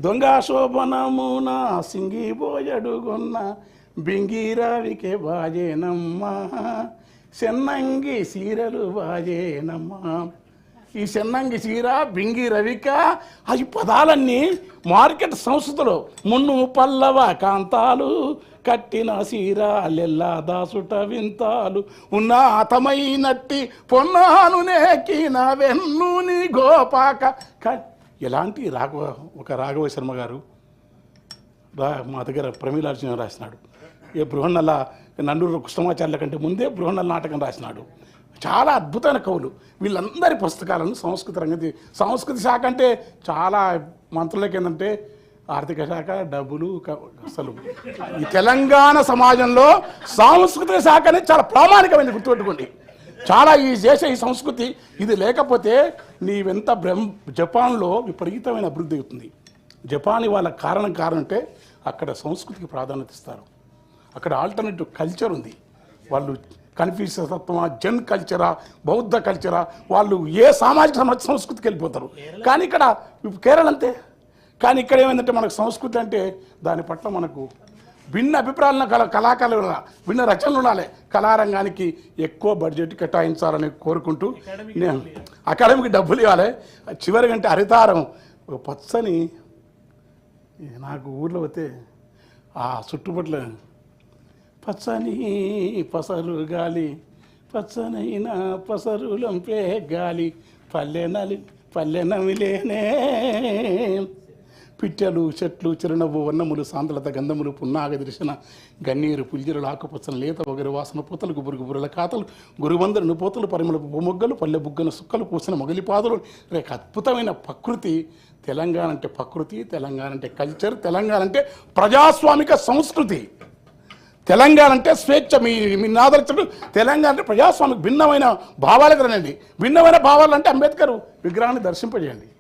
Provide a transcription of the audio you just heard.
దొంగ శోభనమున సింగిపోయడుగొన్న బింగిరావికే బాజేనమ్మా చెన్నంగి సీరలు బాజేనమ్మా. ఈ చెన్నంగి చీర బింగి రవిక ఈ పదాలన్నీ మార్కెట్ సంస్కృతిలో మున్ను పల్లవ కాంతాలు కట్టిన సీరాలెల్లా దాసుట వింతాలు ఉన్నాతమైనట్టి పొన్నాను నేకిన వెన్నుని గోపాక. ఎలాంటి ఒక రాఘవ శర్మ గారు మా దగ్గర ప్రమీలార్జున రాసినాడు. ఏ బృహన్నల నండూరు కృష్ణమాచార్యుల కంటే ముందే బృహన్నల నాటకం రాసినాడు. చాలా అద్భుతమైన కవులు. వీళ్ళందరి పుస్తకాలను సంస్కృతి శాఖ అంటే చాలా మంత్రులకి ఏంటంటే ఆర్థిక శాఖ, డబ్బులు. అసలు ఈ తెలంగాణ సమాజంలో సాంస్కృతిక శాఖ అనేది చాలా ప్రామాణికమైనది, గుర్తుపెట్టుకోండి. చాలా ఈ దేశ ఈ సంస్కృతి ఇది లేకపోతే నీవెంత జపాన్లో విపరీతమైన అభివృద్ధి అవుతుంది. జపాన్ వాళ్ళ కారణం అంటే అక్కడ సంస్కృతికి ప్రాధాన్యత ఇస్తారు. అక్కడ ఆల్టర్నేటివ్ కల్చర్ ఉంది. వాళ్ళు కన్ఫ్యూషియస్ తత్వమా, జెన్ కల్చరా, బౌద్ధ కల్చరా, వాళ్ళు ఏ సామాజిక సంస్కృతికి వెళ్ళిపోతారు. కానీ ఇక్కడ కేరళ అంతే. కానీ ఇక్కడ ఏమైందంటే మనకు సంస్కృతి అంటే దాని పట్ల మనకు భిన్న అభిప్రాయాలను కళాకారులు భిన్న రచనలు ఉండాలి. కళారంగానికి ఎక్కువ బడ్జెట్ కేటాయించాలని కోరుకుంటూ నేను అకాడమీకి డబ్బులు ఇవ్వాలి. చివరి గంటే హరితారం పచ్చని నాకు ఊర్లో పోతే ఆ చుట్టుపట్ల పచ్చని పసరు గాలి పచ్చనైన పసరులంపే గాలి పల్లె నమిలేనే పిట్టెలు చెట్లు చిరునవ్వు వన్నములు సాంద్రత గంధములు పున్నాగ దర్శన గన్నీరు పుల్జిరులు ఆకుపచ్చన లేత వగరు వాసన పూతలు గుబురుల ఖాతలు గురువందరుని పోతలు పరిమళ మొగ్గలు పల్లె బుగ్గన సుక్కలు పూసిన మొగలిపాదులు రేక అద్భుతమైన ప్రకృతి. తెలంగాణ అంటే ప్రకృతి, తెలంగాణ అంటే కల్చర్, తెలంగాణ అంటే ప్రజాస్వామిక సంస్కృతి, తెలంగాణ అంటే స్వేచ్ఛ. మీ ఆదరించడం తెలంగాణ అంటే ప్రజాస్వామిక భిన్నమైన భావాలకు రండి. భిన్నమైన భావాలు అంటే అంబేద్కర్ విగ్రహాన్ని దర్శింపజేయండి.